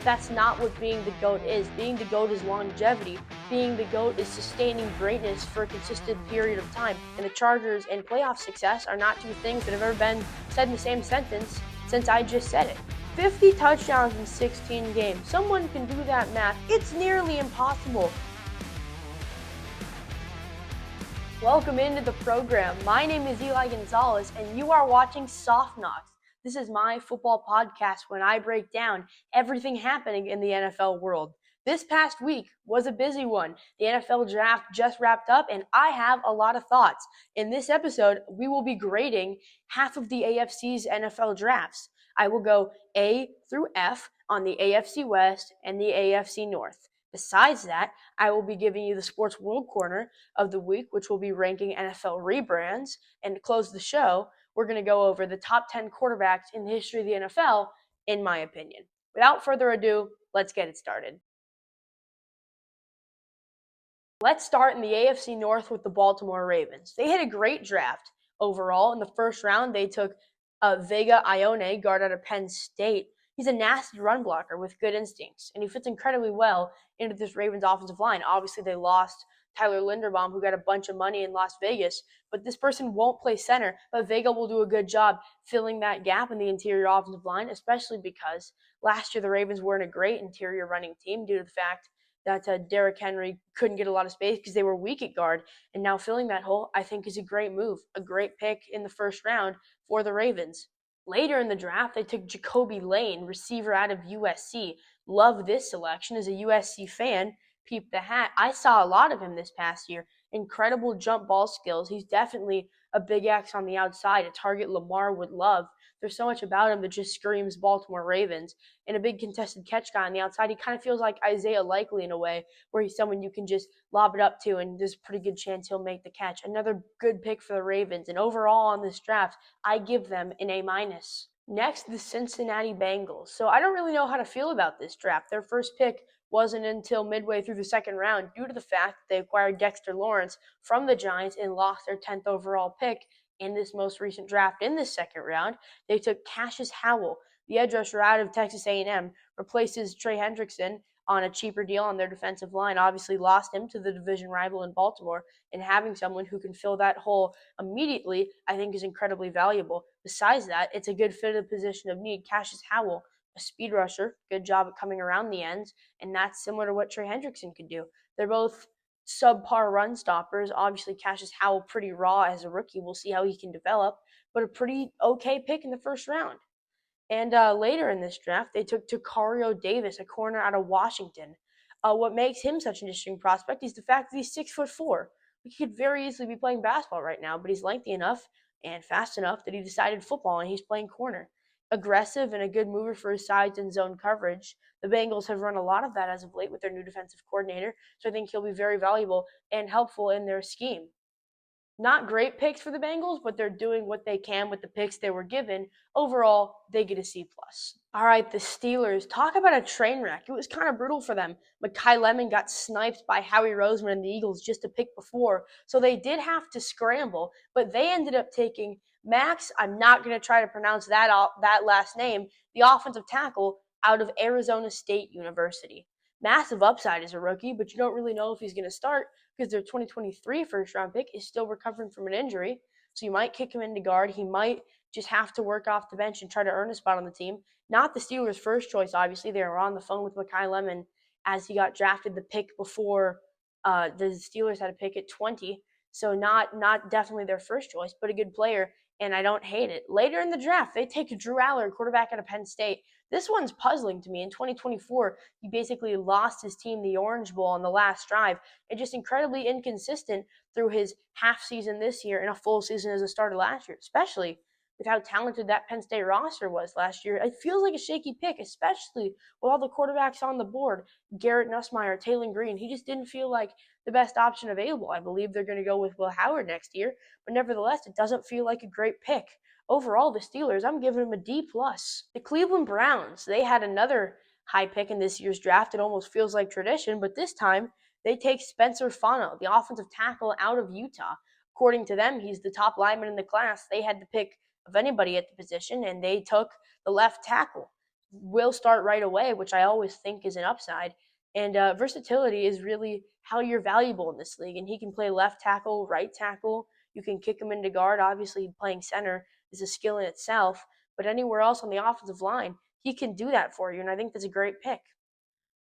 That's not what being the GOAT is. Being the GOAT is longevity. Being the GOAT is sustaining greatness for a consistent period of time. And the Chargers and playoff success are not two things that have ever been said in the same sentence since I just said it. 50 touchdowns in 16 games. Someone can do that math. It's nearly impossible. Welcome into the program. My name is Eli Gonzalez, and you are watching Soft Knocks. This is my football podcast when I break down everything happening in the NFL world. This past week was a busy one. The NFL draft just wrapped up, and I have a lot of thoughts. In this episode, we will be grading half of the AFC's NFL drafts. I will go A through F on the AFC West and the AFC North. Besides that, I will be giving you the Sports World Corner of the week, which will be ranking NFL rebrands. And to close the show, we're going to go over the top 10 quarterbacks in the history of the NFL, in my opinion. Without further ado, let's get it started. Let's start in the AFC North with the Baltimore Ravens. They had a great draft overall. In the first round, they took Vega Ione, guard out of Penn State. He's a nasty run blocker with good instincts, and he fits incredibly well into this Ravens offensive line. Obviously, they lost Tyler Linderbaum, who got a bunch of money in Las Vegas, but this person won't play center, but Vega will do a good job filling that gap in the interior offensive line, especially because last year the Ravens weren't a great interior running team due to the fact that Derrick Henry couldn't get a lot of space because they were weak at guard. And now filling that hole, I think, is a great move, a great pick in the first round for the Ravens. Later in the draft, they took Jacoby Lane, receiver out of USC. Love this selection. As a USC fan, peep the hat. I saw a lot of him this past year. Incredible jump ball skills. He's definitely a big X on the outside, a target Lamar would love. There's so much about him that just screams Baltimore Ravens. And a big contested catch guy on the outside. He kind of feels like Isaiah Likely in a way, where he's someone you can just lob it up to, and there's a pretty good chance he'll make the catch. Another good pick for the Ravens. And overall on this draft, I give them an A-. Next, the Cincinnati Bengals. So I don't really know how to feel about this draft. Their first pick wasn't until midway through the second round due to the fact that they acquired Dexter Lawrence from the Giants and lost their 10th overall pick in this most recent draft. In this second round, they took Cassius Howell, the edge rusher out of Texas A&M, replaces Trey Hendrickson on a cheaper deal on their defensive line. Obviously lost him to the division rival in Baltimore, and having someone who can fill that hole immediately, I think, is incredibly valuable. Besides that, it's a good fit of the position of need. Cassius Howell, a speed rusher, good job at coming around the ends, and that's similar to what Trey Hendrickson could do. They're both subpar run stoppers. Obviously, Cassius Howell pretty raw as a rookie. We'll see how he can develop, but a pretty okay pick in the first round. And later in this draft, they took Tacario Davis, a corner out of Washington. What makes him such an interesting prospect is the fact that he's 6'4". He could very easily be playing basketball right now, but he's lengthy enough and fast enough that he decided football, and he's playing corner. Aggressive and a good mover for his sides and zone coverage. The Bengals have run a lot of that as of late with their new defensive coordinator, so I think he'll be very valuable and helpful in their scheme. Not great picks for the Bengals, but they're doing what they can with the picks they were given. Overall, they get a C+. All right, the Steelers. Talk about a train wreck. It was kind of brutal for them. Mekhi Lemon got sniped by Howie Roseman and the Eagles just a pick before, so they did have to scramble, but they ended up taking Max, I'm not going to try to pronounce that last name, the offensive tackle out of Arizona State University. Massive upside as a rookie, but you don't really know if he's going to start because their 2023 first-round pick is still recovering from an injury. So you might kick him into guard. He might just have to work off the bench and try to earn a spot on the team. Not the Steelers' first choice, obviously. They were on the phone with Mekhi Lemon as he got drafted the pick before the Steelers had a pick at 20. So not definitely their first choice, but a good player, and I don't hate it. Later in the draft, they take Drew Aller, quarterback out of Penn State. This one's puzzling to me. In 2024, he basically lost his team the Orange Bowl on the last drive, and just incredibly inconsistent through his half season this year and a full season as a starter last year, especially with how talented that Penn State roster was last year. It feels like a shaky pick, especially with all the quarterbacks on the board. Garrett Nussmeier, Taylor Green, he just didn't feel like the best option available. I believe they're going to go with Will Howard next year, but nevertheless, it doesn't feel like a great pick. Overall, the Steelers, I'm giving them a D+. The Cleveland Browns, they had another high pick in this year's draft. It almost feels like tradition, but this time they take Spencer Fano, the offensive tackle out of Utah. According to them, he's the top lineman in the class. They had to pick of anybody at the position, and they took the left tackle. will start right away, which I always think is an upside. And versatility is really how you're valuable in this league. And he can play left tackle, right tackle. You can kick him into guard. Obviously, playing center is a skill in itself. But anywhere else on the offensive line, he can do that for you. And I think that's a great pick.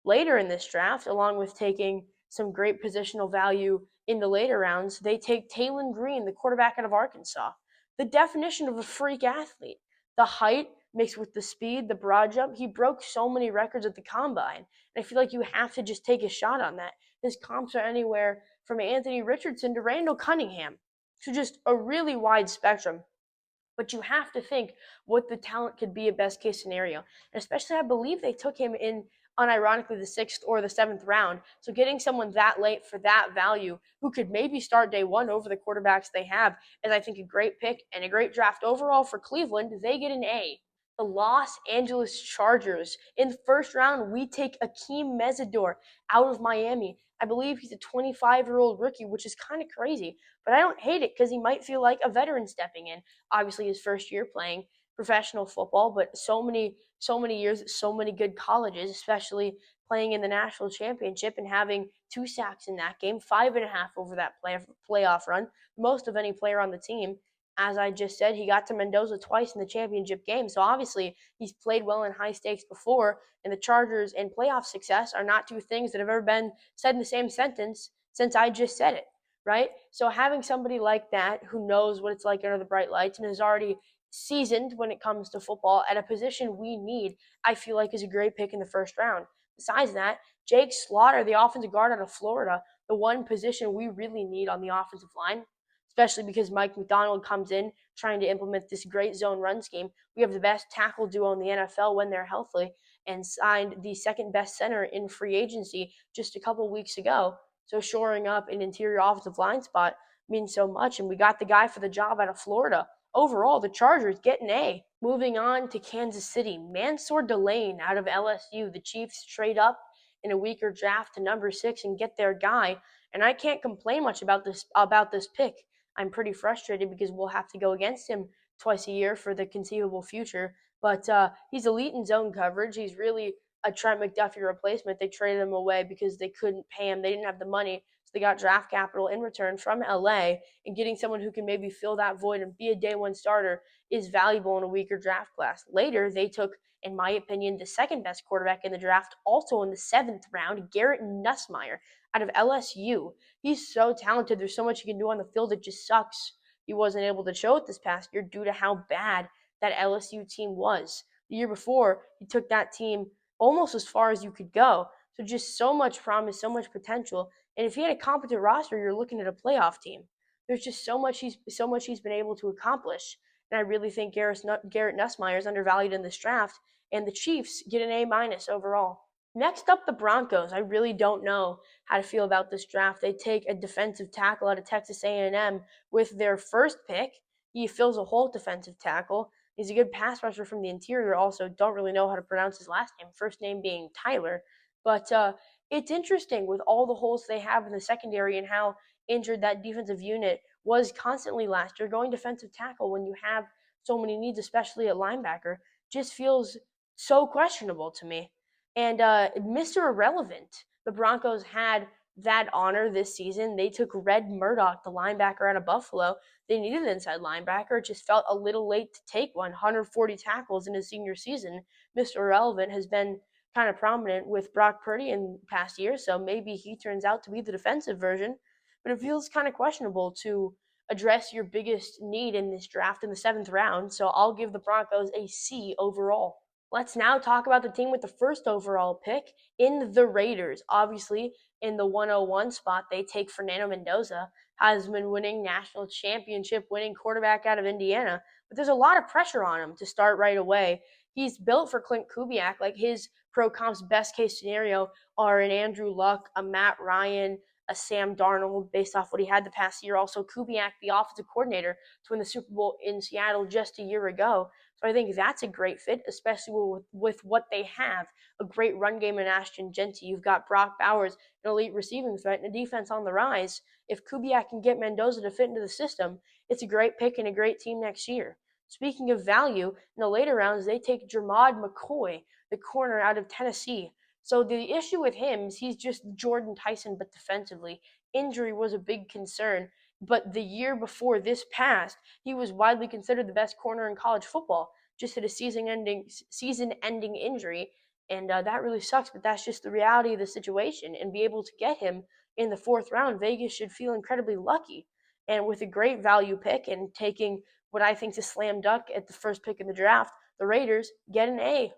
Later in this draft, along with taking some great positional value in the later rounds, they take Taylon Green, the quarterback out of Arkansas. The definition of a freak athlete. The height mixed with the speed, the broad jump. He broke so many records at the combine. And I feel like you have to just take a shot on that. His comps are anywhere from Anthony Richardson to Randall Cunningham. So just a really wide spectrum. But you have to think what the talent could be a best case scenario. And especially, I believe they took him in, unironically, the 6th or the 7th round. So getting someone that late for that value who could maybe start day one over the quarterbacks they have is, I think, a great pick and a great draft overall for Cleveland. They get an A. The Los Angeles Chargers. In the first round, we take Akeem Mesidor out of Miami. I believe he's a 25-year-old rookie, which is kind of crazy. But I don't hate it because he might feel like a veteran stepping in. Obviously, his first year playing professional football, but so many years at so many good colleges, especially playing in the national championship and having 2 sacks in that game, 5.5 over that playoff run, most of any player on the team. As I just said, he got to Mendoza twice in the championship game. So obviously, he's played well in high stakes before. And the Chargers and playoff success are not two things that have ever been said in the same sentence since I just said it, right? So having somebody like that who knows what it's like under the bright lights and is already seasoned when it comes to football at a position we need, I feel like is a great pick in the first round. Besides that, Jake Slaughter, the offensive guard out of Florida, the one position we really need on the offensive line, especially because Mike McDonald comes in trying to implement this great zone run scheme. We have the best tackle duo in the NFL when they're healthy and signed the second best center in free agency just a couple weeks ago. So shoring up an interior offensive line spot means so much. And we got the guy for the job out of Florida. Overall, the Chargers get an A. Moving on to Kansas City, Mansour Delane out of LSU. The Chiefs trade up in a weaker draft to number 6 and get their guy. And I can't complain much about this pick. I'm pretty frustrated because we'll have to go against him twice a year for the conceivable future. But he's elite in zone coverage. He's really a Trent McDuffie replacement. They traded him away because they couldn't pay him. They didn't have the money. So they got draft capital in return from LA, and getting someone who can maybe fill that void and be a day one starter is valuable in a weaker draft class. Later, they took, in my opinion, the second best quarterback in the draft, also in the 7th round, Garrett Nussmeier out of LSU. He's so talented. There's so much he can do on the field. It just sucks he wasn't able to show it this past year due to how bad that LSU team was. The year before, he took that team almost as far as you could go. So just so much promise, so much potential. And if he had a competent roster, you're looking at a playoff team. There's just so much he's been able to accomplish. And I really think Garrett Nussmeier is undervalued in this draft. And the Chiefs get an A- overall. Next up, the Broncos. I really don't know how to feel about this draft. They take a defensive tackle out of Texas A&M with their first pick. He fills a hole at defensive tackle. He's a good pass rusher from the interior. Also, don't really know how to pronounce his last name. First name being Tyler. But it's interesting with all the holes they have in the secondary and how injured that defensive unit was constantly last year. Going defensive tackle when you have so many needs, especially at linebacker, just feels so questionable to me. And Mr. Irrelevant, the Broncos had that honor this season. They took Red Murdoch, the linebacker out of Buffalo. They needed an inside linebacker. It just felt a little late to take one. 140 tackles in his senior season. Mr. Irrelevant has been kind of prominent with Brock Purdy in past years, so maybe he turns out to be the defensive version. But it feels kind of questionable to address your biggest need in this draft in the 7th round, so I'll give the Broncos a C overall. Let's now talk about the team with the first overall pick in the Raiders. Obviously, in the 101 spot, they take Fernando Mendoza, Heisman-winning, national championship-winning quarterback out of Indiana. But there's a lot of pressure on him to start right away. He's built for Clint Kubiak. Like, his pro comp's best-case scenario are an Andrew Luck, a Matt Ryan, a Sam Darnold, based off what he had the past year. Also, Kubiak, the offensive coordinator, to win the Super Bowl in Seattle just a year ago. So I think that's a great fit, especially with what they have. A great run game in Ashton Jeanty. You've got Brock Bowers, an elite receiving threat, and a defense on the rise. If Kubiak can get Mendoza to fit into the system, it's a great pick and a great team next year. Speaking of value, in the later rounds, they take Jermod McCoy, the corner out of Tennessee. So the issue with him is he's just Jordan Tyson, but defensively. Injury was a big concern. But the year before this past, he was widely considered the best corner in college football. Just had a season-ending injury, and that really sucks. But that's just the reality of the situation. And be able to get him in the fourth round, Vegas should feel incredibly lucky. And with a great value pick and taking what I think is a slam dunk at the first pick in the draft, the Raiders get an A.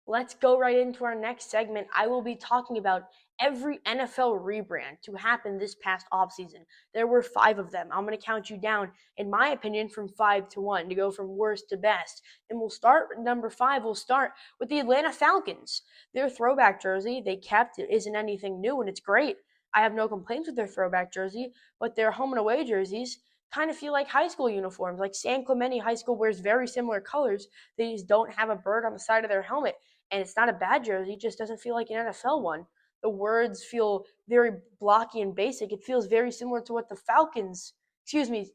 Let's go right into our next segment. I will be talking about every NFL rebrand to happen this past offseason. There were 5 of them. I'm going to count you down, in my opinion, from 5 to 1 to go from worst to best. And we'll start with number 5. We'll start with the Atlanta Falcons. Their throwback jersey, they kept it, isn't anything new, and it's great. I have no complaints with their throwback jersey, but their home and away jerseys kind of feel like high school uniforms. Like San Clemente High School wears very similar colors. They just don't have a bird on the side of their helmet. And it's not a bad jersey, it just doesn't feel like an NFL one. The words feel very blocky and basic. It feels very similar to what to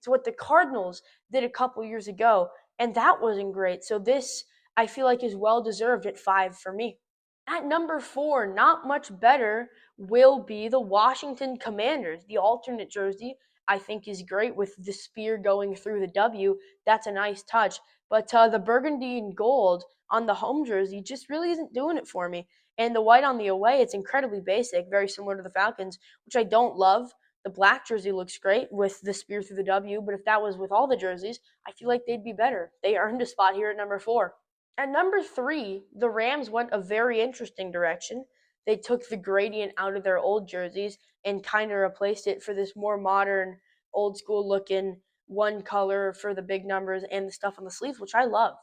what the Cardinals did a couple years ago, and that wasn't great. So this, I feel like, is well deserved at 5 for me. At number 4, not much better, will be the Washington Commanders. The alternate jersey, I think, is great with the spear going through the W. That's a nice touch. But the burgundy and gold on the home jersey just really isn't doing it for me. And the white on the away, it's incredibly basic, very similar to the Falcons, which I don't love. The black jersey looks great with the spear through the W, but if that was with all the jerseys, I feel like they'd be better. They earned a spot here at number 4. At number 3, the Rams went a very interesting direction. They took the gradient out of their old jerseys and kind of replaced it for this more modern, old school looking one color for the big numbers and the stuff on the sleeves, which I love.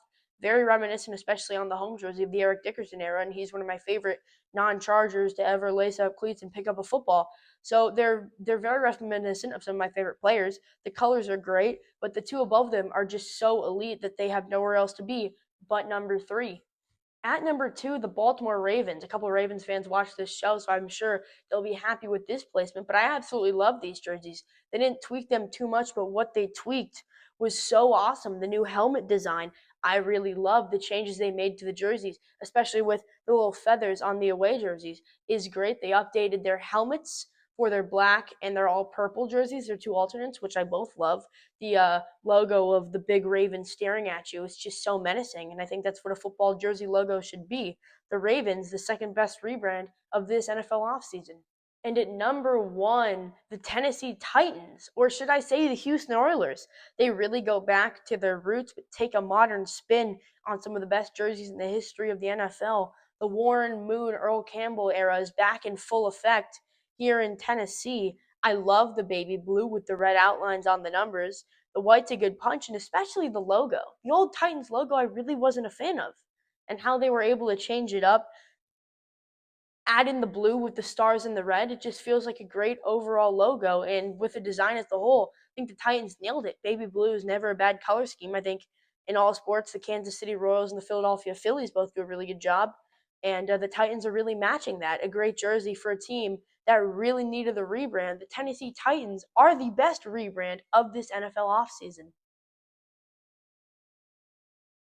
Very reminiscent, especially on the home jersey of the Eric Dickerson era, and he's one of my favorite non-Chargers to ever lace up cleats and pick up a football. So they're very reminiscent of some of my favorite players. The colors are great, but the two above them are just so elite that they have nowhere else to be but number 3. At number 2, the Baltimore Ravens. A couple of Ravens fans watch this show, so I'm sure they'll be happy with this placement. But I absolutely love these jerseys. They didn't tweak them too much, but what they tweaked was so awesome. The new helmet design, I really love the changes they made to the jerseys, especially with the little feathers on the away jerseys, is great. They updated their helmets for their black and their all purple jerseys. They're 2 alternates, which I both love. The logo of the big raven staring at you is just so menacing, and I think that's what a football jersey logo should be. The Ravens, the second best rebrand of this NFL offseason. And at number 1, the Tennessee Titans, or should I say the Houston Oilers. They really go back to their roots, but take a modern spin on some of the best jerseys in the history of the NFL. The Warren Moon, Earl Campbell era is back in full effect here in Tennessee. I love the baby blue with the red outlines on the numbers. The white's a good punch, and especially the logo. The old Titans logo I really wasn't a fan of, and how they were able to change it up, add in the blue with the stars and the red. It just feels like a great overall logo, and with the design as the whole, I think the Titans nailed it. Baby blue is never a bad color scheme. I think in all sports, the Kansas City Royals and the Philadelphia Phillies both do a really good job, and the Titans are really matching that. A great jersey for a team that really needed the rebrand. The Tennessee Titans are the best rebrand of this NFL offseason.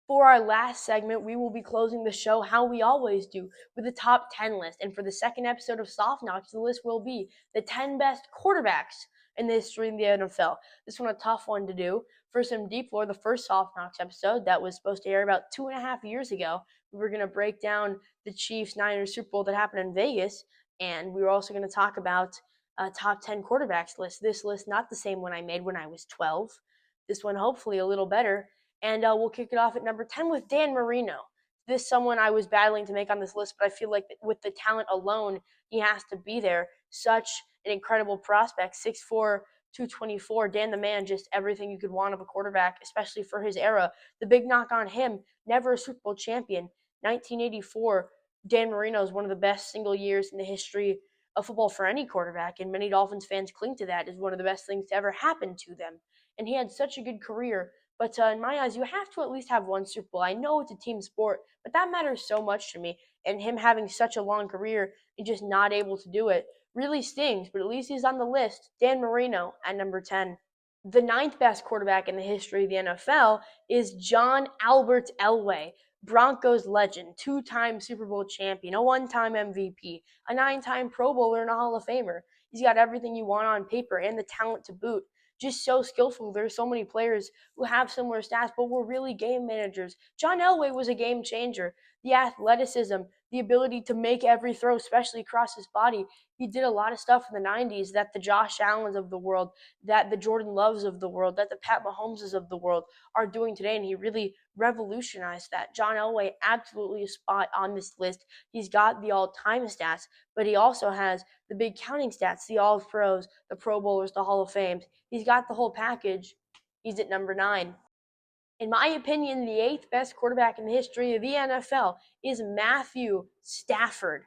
For our last segment, we will be closing the show how we always do, with a top 10 list. And for the second episode of Soft Knocks, the list will be the 10 best quarterbacks in the history of the NFL. This one a tough one to do. For some deep lore, the first Soft Knocks episode that was supposed to air about 2.5 years ago, we were going to break down the Chiefs-Niners Super Bowl that happened in Vegas, and we were also going to talk about a top 10 quarterbacks list. This list, not the same one I made when I was 12. This one, hopefully, a little better. And we'll kick it off at number 10 with Dan Marino. This is someone I was battling to make on this list, but I feel like with the talent alone, he has to be there. Such an incredible prospect, 6'4", 224. Dan the man, just everything you could want of a quarterback, especially for his era. The big knock on him, never a Super Bowl champion. 1984, Dan Marino is one of the best single years in the history of football for any quarterback, and many Dolphins fans cling to that as one of the best things to ever happen to them. And he had such a good career. But in my eyes, you have to at least have one Super Bowl. I know it's a team sport, but that matters so much to me. And him having such a long career and just not able to do it really stings. But at least he's on the list. Dan Marino at number 10. The ninth best quarterback in the history of the NFL is John Albert Elway, Broncos legend, two-time Super Bowl champion, a one-time MVP, a nine-time Pro Bowler, and a Hall of Famer. He's got everything you want on paper and the talent to boot. Just so skillful. There's so many players who have similar stats, but were really game managers. John Elway was a game changer. The athleticism, the ability to make every throw, especially across his body. He did a lot of stuff in the 90s that the Josh Allens of the world, that the Jordan Loves of the world, that the Pat Mahomeses of the world are doing today, and he really revolutionized that. John Elway, absolutely a spot on this list. He's got the all-time stats, but he also has the big counting stats, the All-Pros, the Pro Bowlers, the Hall of Fames. He's got the whole package. He's at number 9. In my opinion, the 8th best quarterback in the history of the NFL is Matthew Stafford.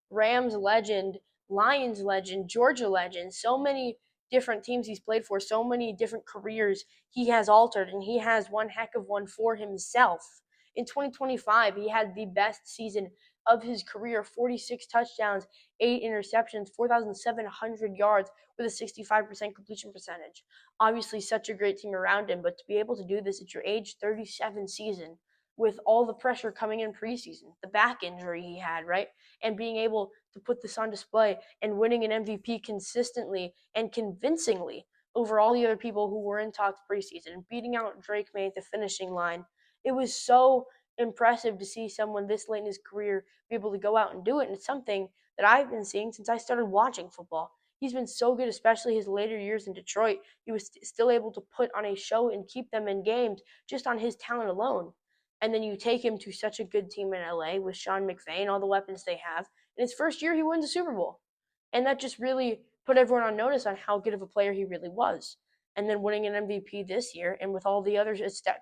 Rams legend, Lions legend, Georgia legend, so many different teams he's played for, so many different careers he has altered, and he has one heck of one for himself. In 2025, he had the best season of his career, 46 touchdowns, 8 interceptions, 4,700 yards with a 65% completion percentage. Obviously, such a great team around him, but to be able to do this at your age 37 season with all the pressure coming in preseason, the back injury he had, right? And being able to put this on display and winning an MVP consistently and convincingly over all the other people who were in talks preseason, beating out Drake May at the finishing line. It was so impressive to see someone this late in his career be able to go out and do it. And it's something that I've been seeing since I started watching football. He's been so good, especially his later years in Detroit. He was still able to put on a show and keep them in games just on his talent alone. And then you take him to such a good team in LA with Sean McVay and all the weapons they have. In his first year, he wins a Super Bowl. And that just really put everyone on notice on how good of a player he really was. And then winning an MVP this year, and with all the other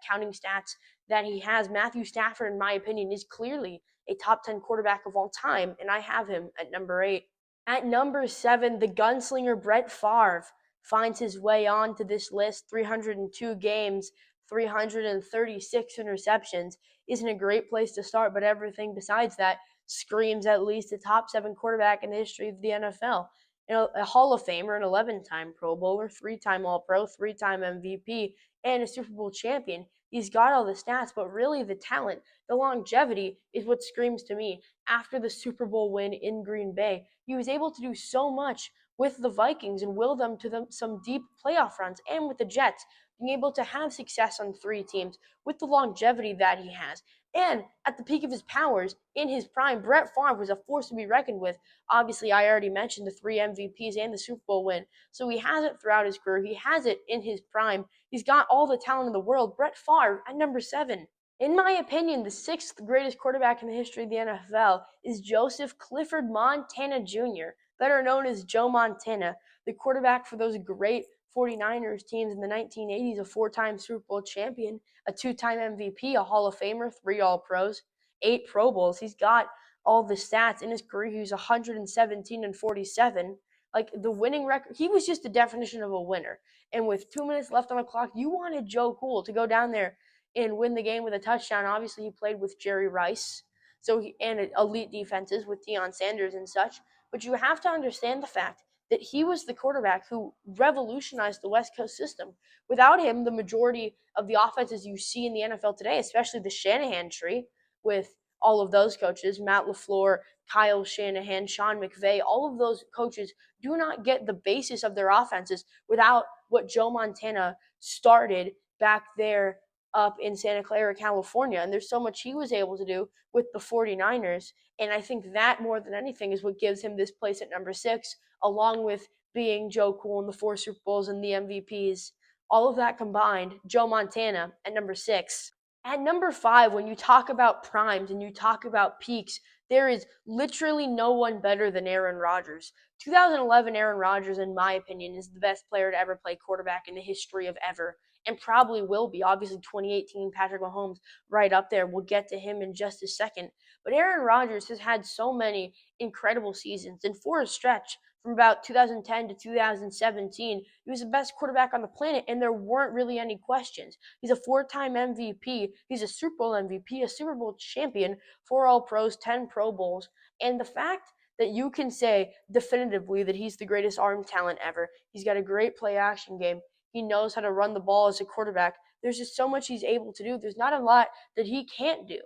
counting stats that he has, Matthew Stafford, in my opinion, is clearly a top 10 quarterback of all time, and I have him at number 8. At number 7, the gunslinger Brett Favre finds his way onto this list. 302 games, 336 interceptions. Isn't a great place to start, but everything besides that screams at least a top 7 quarterback in the history of the NFL. A Hall of Famer, an 11-time Pro Bowler, 3-time All-Pro, 3-time MVP, and a Super Bowl champion. He's got all the stats, but really the talent, the longevity is what screams to me. After the Super Bowl win in Green Bay, he was able to do so much with the Vikings and will them to some deep playoff runs, and with the Jets, being able to have success on 3 teams with the longevity that he has. And at the peak of his powers, in his prime, Brett Favre was a force to be reckoned with. Obviously, I already mentioned the 3 MVPs and the Super Bowl win. So he has it throughout his career. He has it in his prime. He's got all the talent in the world. Brett Favre at number 7. In my opinion, the 6th greatest quarterback in the history of the NFL is Joseph Clifford Montana Jr., better known as Joe Montana, the quarterback for those great 49ers teams in the 1980s, a 4-time Super Bowl champion, a 2-time MVP, a Hall of Famer, 3 All-Pros, 8 Pro Bowls. He's got all the stats in his career. He was 117-47. Like the winning record, he was just the definition of a winner. And with 2 minutes left on the clock, you wanted Joe Cool to go down there and win the game with a touchdown. Obviously, he played with Jerry Rice, and elite defenses with Deion Sanders and such. But you have to understand the fact that he was the quarterback who revolutionized the West Coast system. Without him, the majority of the offenses you see in the NFL today, especially the Shanahan tree, with all of those coaches, Matt LaFleur, Kyle Shanahan, Sean McVay, all of those coaches do not get the basis of their offenses without what Joe Montana started back there up in Santa Clara, California. And there's so much he was able to do with the 49ers. And I think that more than anything is what gives him this place at number 6, along with being Joe Cool in the 4 Super Bowls and the MVPs. All of that combined, Joe Montana at number 6. At number 5, when you talk about primes and you talk about peaks, there is literally no one better than Aaron Rodgers. 2011 Aaron Rodgers, in my opinion, is the best player to ever play quarterback in the history of ever, and probably will be. Obviously, 2018 Patrick Mahomes right up there. We'll get to him in just a second. But Aaron Rodgers has had so many incredible seasons, and for a stretch, from about 2010 to 2017, he was the best quarterback on the planet, and there weren't really any questions. He's a 4-time MVP. He's a Super Bowl MVP, a Super Bowl champion, 4 All-Pros, 10 Pro Bowls. And the fact that you can say definitively that he's the greatest arm talent ever, he's got a great play-action game, He knows how to run the ball as a quarterback. There's just so much he's able to do. There's not a lot that he can't do.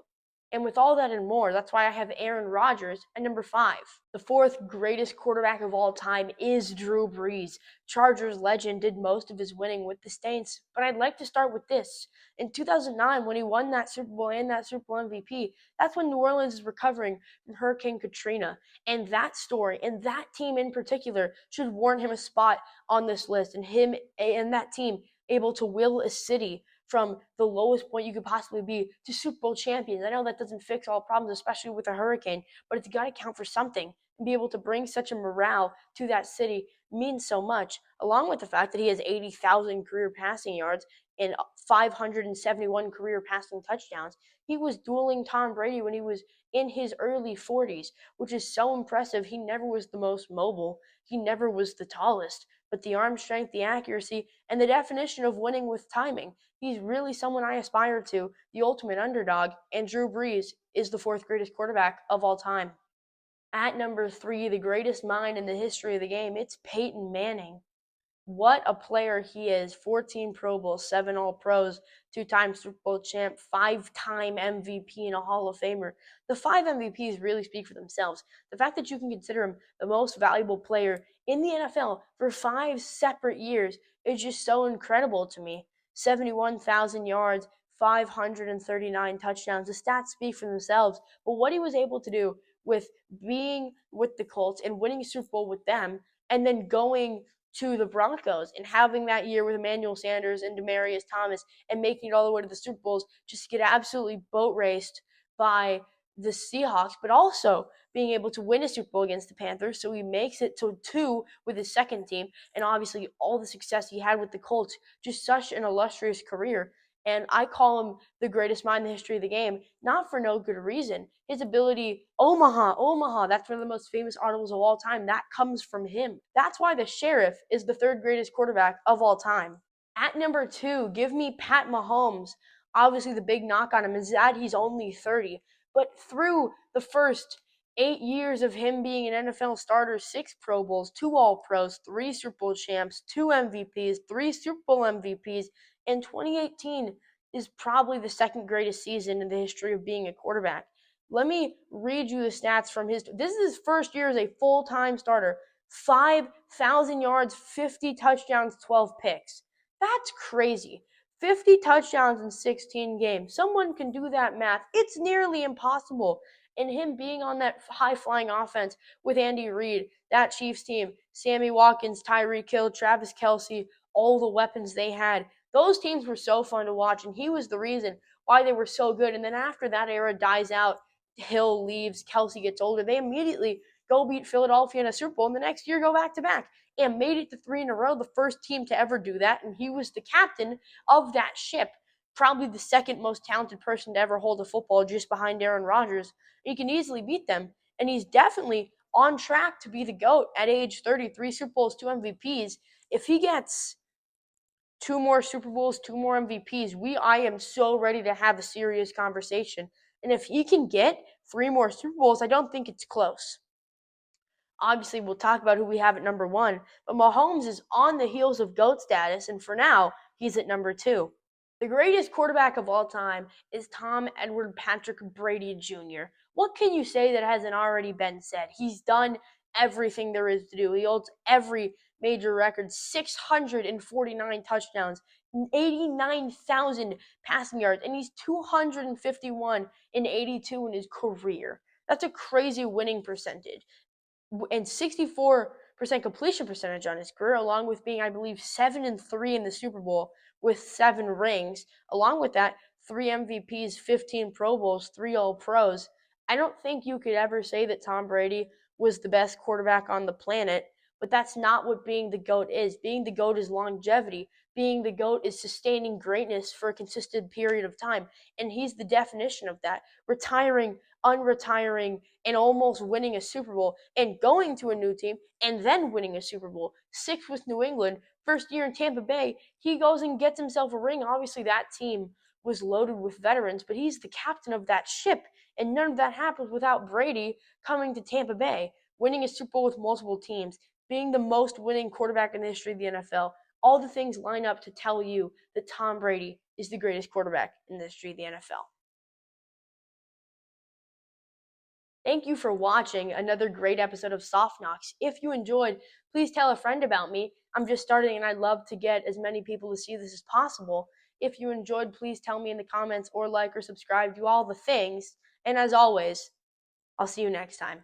And with all that and more, that's why I have Aaron Rodgers at number 5. The fourth greatest quarterback of all time is Drew Brees. Chargers legend, did most of his winning with the Saints. But I'd like to start with this. In 2009, when he won that Super Bowl and that Super Bowl MVP, that's when New Orleans is recovering from Hurricane Katrina. And that story and that team in particular should warrant him a spot on this list. And him and that team able to will a city from the lowest point you could possibly be to Super Bowl champions. I know that doesn't fix all problems, especially with a hurricane, but it's got to count for something. And be able to bring such a morale to that city means so much, along with the fact that he has 80,000 career passing yards and 571 career passing touchdowns. He was dueling Tom Brady when he was in his early 40s, which is so impressive. He never was the most mobile. He never was the tallest, but the arm strength, the accuracy, and the definition of winning with timing. He's really someone I aspire to, the ultimate underdog, and Drew Brees is the fourth greatest quarterback of all time. At number 3, the greatest mind in the history of the game, it's Peyton Manning. What a player he is. 14 Pro Bowls, 7 All-Pros, 2-time Super Bowl champ, 5-time MVP, and a Hall of Famer. The 5 MVPs really speak for themselves. The fact that you can consider him the most valuable player in the NFL for 5 separate years is just so incredible to me. 71,000 yards, 539 touchdowns. The stats speak for themselves. But what he was able to do with being with the Colts and winning a Super Bowl with them, and then going to the Broncos and having that year with Emmanuel Sanders and Demaryius Thomas and making it all the way to the Super Bowls, just get absolutely boat raced by the Seahawks, but also being able to win a Super Bowl against the Panthers. So he makes it to 2 with his second team, and obviously all the success he had with the Colts, just such an illustrious career. And I call him the greatest mind in the history of the game, not for no good reason. His ability, Omaha, that's one of the most famous audibles of all time. That comes from him. That's why the Sheriff is the third greatest quarterback of all time. At number 2, give me Pat Mahomes. Obviously, the big knock on him is that he's only 30. But through the first 8 years of him being an NFL starter, 6 Pro Bowls, 2 All-Pros, 3 Super Bowl champs, 2 MVPs, 3 Super Bowl MVPs, and 2018 is probably the second greatest season in the history of being a quarterback. Let me read you the stats from this is his first year as a full-time starter. 5,000 yards, 50 touchdowns, 12 picks. That's crazy. 50 touchdowns in 16 games. Someone can do that math. It's nearly impossible. And him being on that high-flying offense with Andy Reid, that Chiefs team, Sammy Watkins, Tyreek Hill, Travis Kelce, all the weapons they had. Those teams were so fun to watch, and he was the reason why they were so good. And then after that era dies out, Hill leaves, Kelce gets older, they immediately go beat Philadelphia in a Super Bowl, and the next year go back-to-back. And made it to 3 in a row, the first team to ever do that, and he was the captain of that ship. Probably the second most talented person to ever hold a football, just behind Aaron Rodgers. He can easily beat them, and he's definitely on track to be the GOAT at age 33 Super Bowls, 2 MVPs. If he gets 2 more Super Bowls, 2 more MVPs, I am so ready to have a serious conversation. And if he can get 3 more Super Bowls, I don't think it's close. Obviously, we'll talk about who we have at number 1, but Mahomes is on the heels of GOAT status, and for now, he's at number 2. The greatest quarterback of all time is Tom Edward Patrick Brady Jr. What can you say that hasn't already been said? He's done everything there is to do. He holds every major record, 649 touchdowns, 89,000 passing yards, and he's 251 and 82 in his career. That's a crazy winning percentage. And 64% completion percentage on his career, along with being, I believe, 7-3 in the Super Bowl with 7 rings. Along with that, 3 MVPs, 15 Pro Bowls, 3 All-Pros. I don't think you could ever say that Tom Brady was the best quarterback on the planet, but that's not what being the GOAT is. Being the GOAT is longevity. Being the GOAT is sustaining greatness for a consistent period of time, and he's the definition of that. Retiring, unretiring, and almost winning a Super Bowl, and going to a new team, and then winning a Super Bowl. 6 with New England, first year in Tampa Bay, he goes and gets himself a ring. Obviously, that team was loaded with veterans, but he's the captain of that ship, and none of that happens without Brady coming to Tampa Bay, winning a Super Bowl with multiple teams, being the most winning quarterback in the history of the NFL. All the things line up to tell you that Tom Brady is the greatest quarterback in the history of the NFL. Thank you for watching another great episode of Soft Knocks. If you enjoyed, please tell a friend about me. I'm just starting and I'd love to get as many people to see this as possible. If you enjoyed, please tell me in the comments or like or subscribe, do all the things. And as always, I'll see you next time.